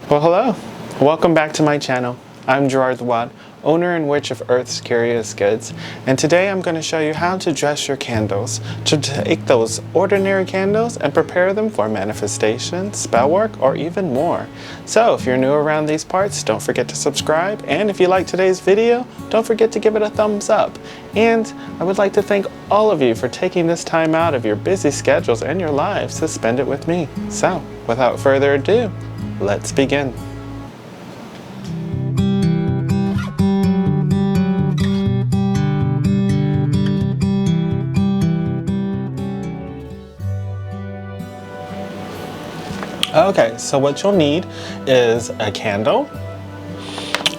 Well, hello. Welcome back to my channel. I'm EARTHY, owner and witch of Earth's Curious Goods, and today I'm going to show you how to dress your candles, to take those ordinary candles and prepare them for manifestation, spell work, or even more. So if you're new around these parts, don't forget to subscribe, and if you like today's video, don't forget to give it a thumbs up. And I would like to thank all of you for taking this time out of your busy schedules and your lives to spend it with me. So without further ado, let's begin. Okay, so what you'll need is a candle.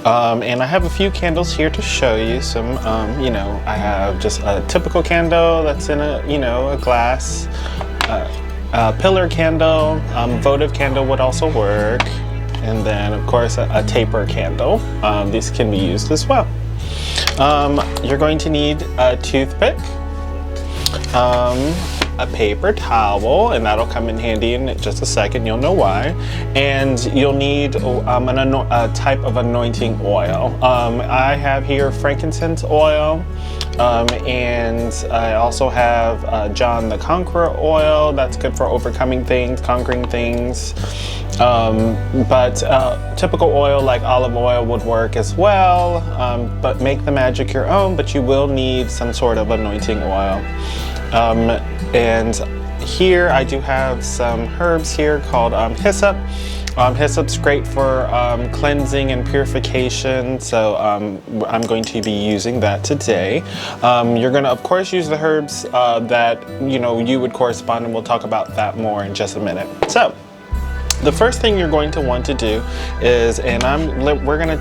And I have a few candles here to show you. Some, I have just a typical candle that's in a glass. A pillar candle, votive candle would also work. And then, of course, a taper candle. These can be used as well. You're going to need a toothpick, a paper towel, and that'll come in handy in just a second. You'll know why. And you'll need a type of anointing oil. I have here frankincense oil, and I also have John the Conqueror oil. That's good for overcoming things, conquering things. But typical oil like olive oil would work as well. But make the magic your own, but you will need some sort of anointing oil. And here I do have some herbs here called hyssop. Hyssop's great for cleansing and purification, so I'm going to be using that today. You're going to, of course, use the herbs that you would correspond, and we'll talk about that more in just a minute. So the first thing you're going to want to do is, we're gonna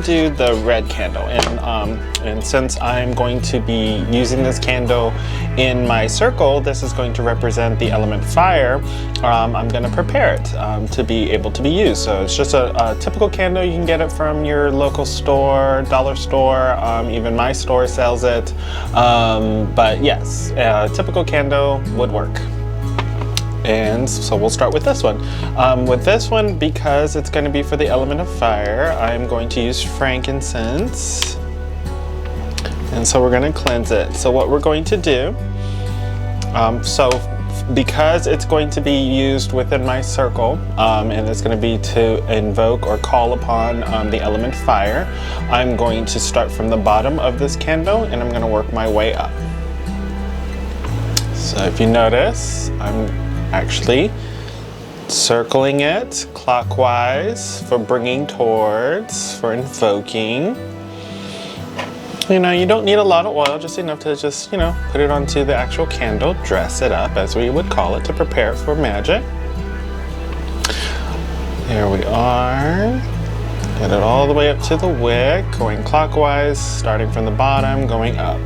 do the red candle, and since I'm going to be using this candle in my circle, this is going to represent the element fire. I'm gonna prepare it to be able to be used. So it's just a typical candle. You can get it from your local store, dollar store, even my store sells it. But yes, a typical candle would work. And so we'll start with this one. With this one, because it's going to be for the element of fire, I'm going to use frankincense. And so we're going to cleanse it. So what we're going to do, because it's going to be used within my circle, and it's going to be to invoke or call upon the element fire, I'm going to start from the bottom of this candle, and I'm going to work my way up. So if you notice, I'm actually circling it clockwise for bringing towards, for invoking. You don't need a lot of oil, just enough to just, put it onto the actual candle, dress it up as we would call it, to prepare it for magic. There we are. Get it all the way up to the wick, going clockwise, starting from the bottom, going up.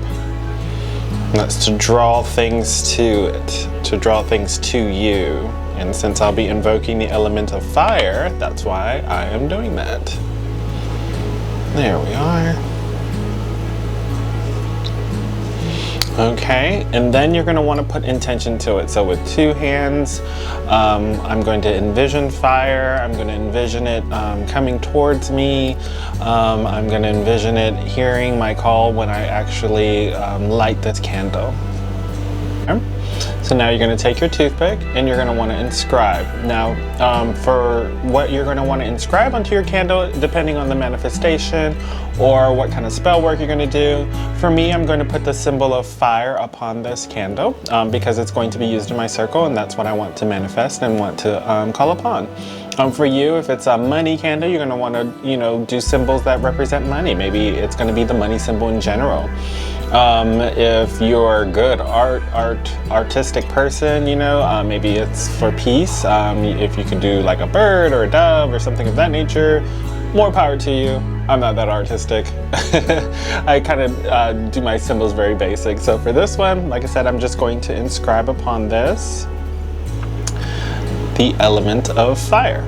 And that's to draw things to it, to draw things to you. And since I'll be invoking the element of fire, that's why I am doing that. There we are. Okay, and then you're going to want to put intention to it. So with two hands, I'm going to envision fire. I'm going to envision it coming towards me. I'm going to envision it hearing my call when I actually light this candle. So now you're going to take your toothpick and you're going to want to inscribe. Now, for what you're going to want to inscribe onto your candle, depending on the manifestation or what kind of spell work you're going to do. For me, I'm going to put the symbol of fire upon this candle because it's going to be used in my circle, and that's what I want to manifest and want to call upon. For you, if it's a money candle, you're going to want to, do symbols that represent money. Maybe it's going to be the money symbol in general. If you're a good artistic person, maybe it's for peace. If you can do like a bird or a dove or something of that nature, more power to you. I'm not that artistic. I kind of do my symbols very basic. So for this one, like I said, I'm just going to inscribe upon this the element of fire.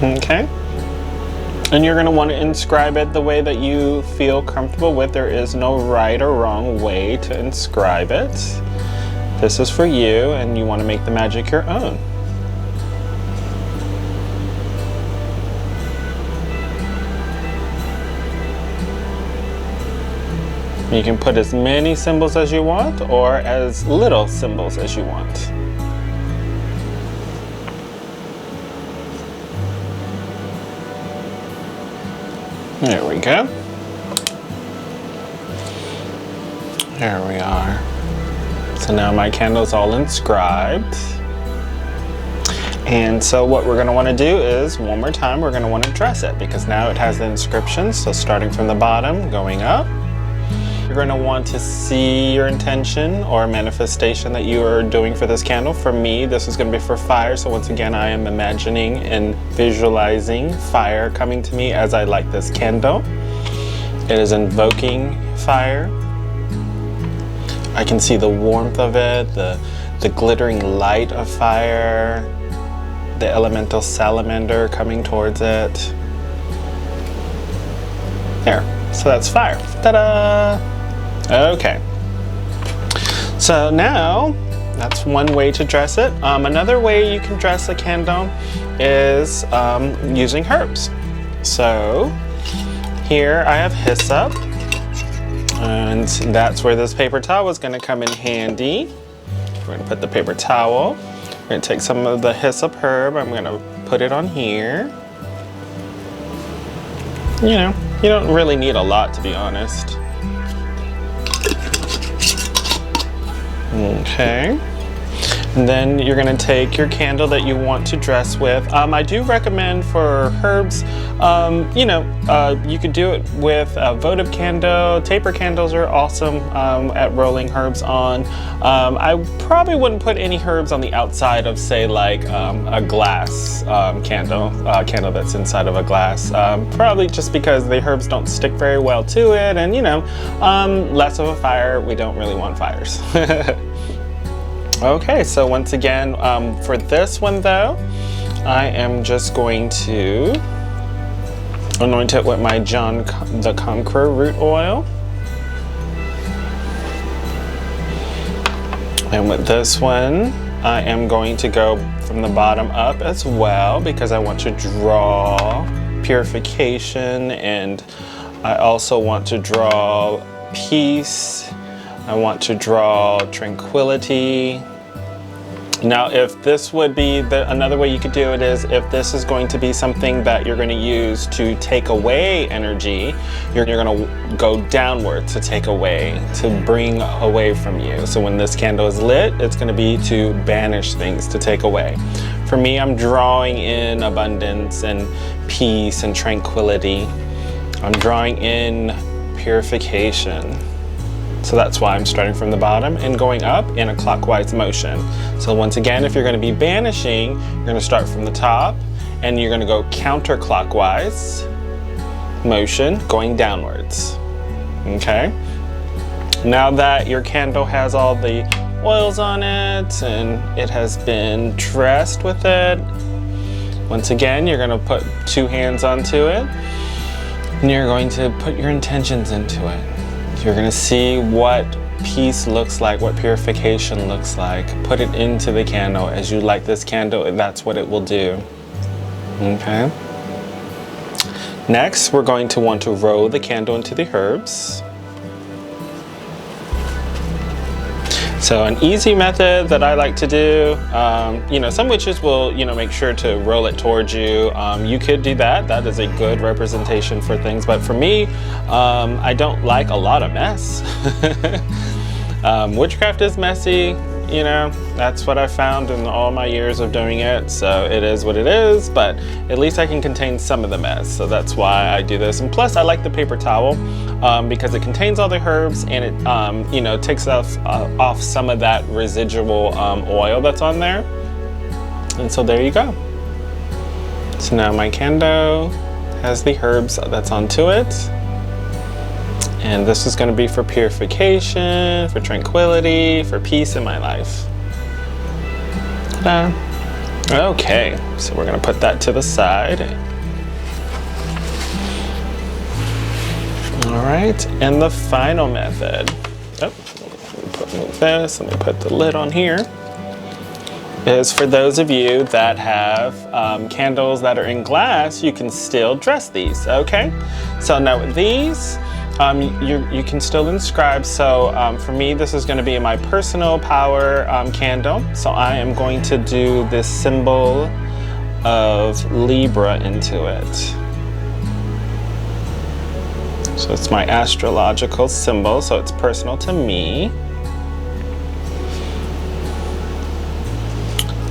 Okay. And you're going to want to inscribe it the way that you feel comfortable with. There is no right or wrong way to inscribe it. This is for you, and you want to make the magic your own. You can put as many symbols as you want, or as little symbols as you want. There we go. There we are. So now my candle's all inscribed. And so what we're gonna wanna do is, one more time, we're gonna wanna dress it because now it has the inscriptions. So starting from the bottom, going up, you're gonna want to see your intention or manifestation that you are doing for this candle. For me, this is gonna be for fire. So once again, I am imagining and visualizing fire coming to me as I light this candle. It is invoking fire. I can see the warmth of it, the glittering light of fire, the elemental salamander coming towards it. There, so that's fire. Ta-da! Okay. So now, that's one way to dress it. Another way you can dress a candle is using herbs. So here I have hyssop. And that's where this paper towel is going to come in handy. We're going to put the paper towel. We're going to take some of the hyssop herb. I'm going to put it on here. You know, you don't really need a lot, to be honest. Okay. And then you're going to take your candle that you want to dress with. I do recommend for herbs, you know, you could do it with a votive candle. Taper candles are awesome at rolling herbs on. I probably wouldn't put any herbs on the outside of, say, like a glass candle that's inside of a glass. Probably just because the herbs don't stick very well to it, and you know, less of a fire. We don't really want fires. Okay, so once again, for this one though, I am just going to anoint it with my John the Conqueror root oil. And with this one, I am going to go from the bottom up as well because I want to draw purification, and I also want to draw peace. I want to draw tranquility. Now, if this would be another way you could do it is if this is going to be something that you're going to use to take away energy, you're going to go downward to take away, to bring away from you. So when this candle is lit, it's going to be to banish things, to take away. For me, I'm drawing in abundance and peace and tranquility. I'm drawing in purification. So that's why I'm starting from the bottom and going up in a clockwise motion. So once again, if you're going to be banishing, you're going to start from the top and you're going to go counterclockwise motion going downwards. Okay? Now that your candle has all the oils on it and it has been dressed with it, once again, you're going to put 2 hands onto it and you're going to put your intentions into it. You're going to see what peace looks like, what purification looks like. Put it into the candle. As you light this candle, and that's what it will do. Okay. Next, we're going to want to roll the candle into the herbs. So an easy method that I like to do, you know, some witches will, you know, make sure to roll it towards you. You could do that. That is a good representation for things. But for me, I don't like a lot of mess. Witchcraft is messy, you know, that's what I found in all my years of doing it. So it is what it is, but at least I can contain some of the mess. So that's why I do this. And plus I like the paper towel because it contains all the herbs and it, you know, takes off some of that residual oil that's on there. And so there you go. So now my candle has the herbs that's onto it. And this is going to be for purification, for tranquility, for peace in my life. Ta-da. Okay, so we're going to put that to the side. All right, and the final method. Oh, put move this, let me put the lid on here, is for those of you that have candles that are in glass, you can still dress these, okay? So now with these, you can still inscribe. So for me, this is going to be my personal power candle. So I am going to do this symbol of Libra into it. So it's my astrological symbol, so it's personal to me.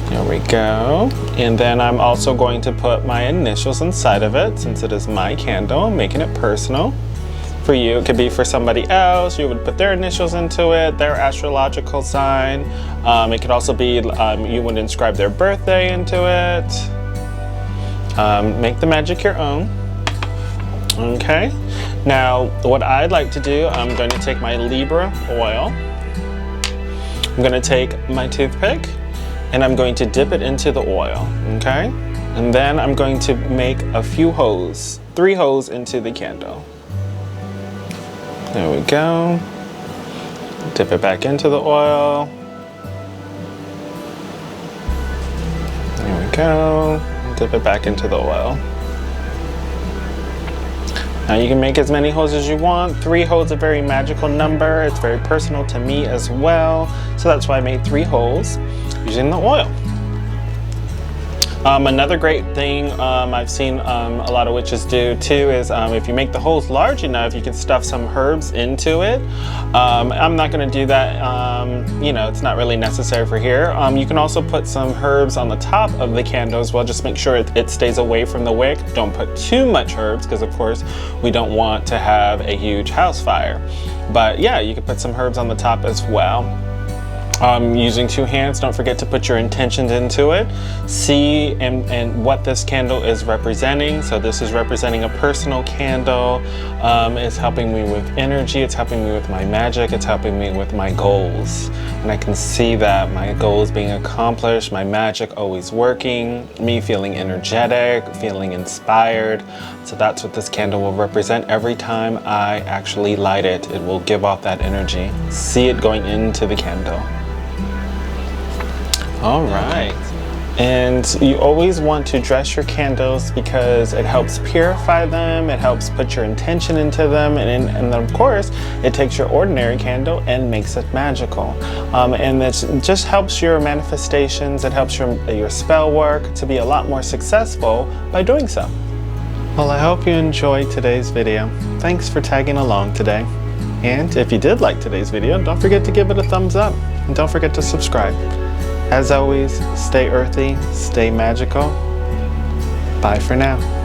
There we go. And then I'm also going to put my initials inside of it, since it is my candle, making it personal. For you, it could be for somebody else. You would put their initials into it, their astrological sign. It could also be, you would inscribe their birthday into it. Make the magic your own. Okay. Now, what I'd like to do, I'm going to take my Libra oil. I'm going to take my toothpick and I'm going to dip it into the oil, okay? And then I'm going to make a few holes, 3 holes into the candle. There we go. Dip it back into the oil. There we go. Dip it back into the oil. Now you can make as many holes as you want. 3 holes is a very magical number. It's very personal to me as well. So that's why I made 3 holes using the oil. Another great thing I've seen a lot of witches do too is if you make the holes large enough, you can stuff some herbs into it. I'm not going to do that, you know, it's not really necessary for here. You can also put some herbs on the top of the candle as well. Just make sure it stays away from the wick. Don't put too much herbs because of course we don't want to have a huge house fire. But yeah, you can put some herbs on the top as well. Using 2 hands, don't forget to put your intentions into it. See and what this candle is representing. So this is representing a personal candle. It's helping me with energy. It's helping me with my magic. It's helping me with my goals. And I can see that my goals being accomplished, my magic always working, me feeling energetic, feeling inspired. So that's what this candle will represent. Every time I actually light it, it will give off that energy. See it going into the candle. All right, and you always want to dress your candles because it helps purify them, it helps put your intention into them, and then of course, it takes your ordinary candle and makes it magical. And it just helps your manifestations, it helps your spell work to be a lot more successful by doing so. Well, I hope you enjoyed today's video. Thanks for tagging along today. And if you did like today's video, don't forget to give it a thumbs up, and don't forget to subscribe. As always, stay earthy, stay magical. Bye for now.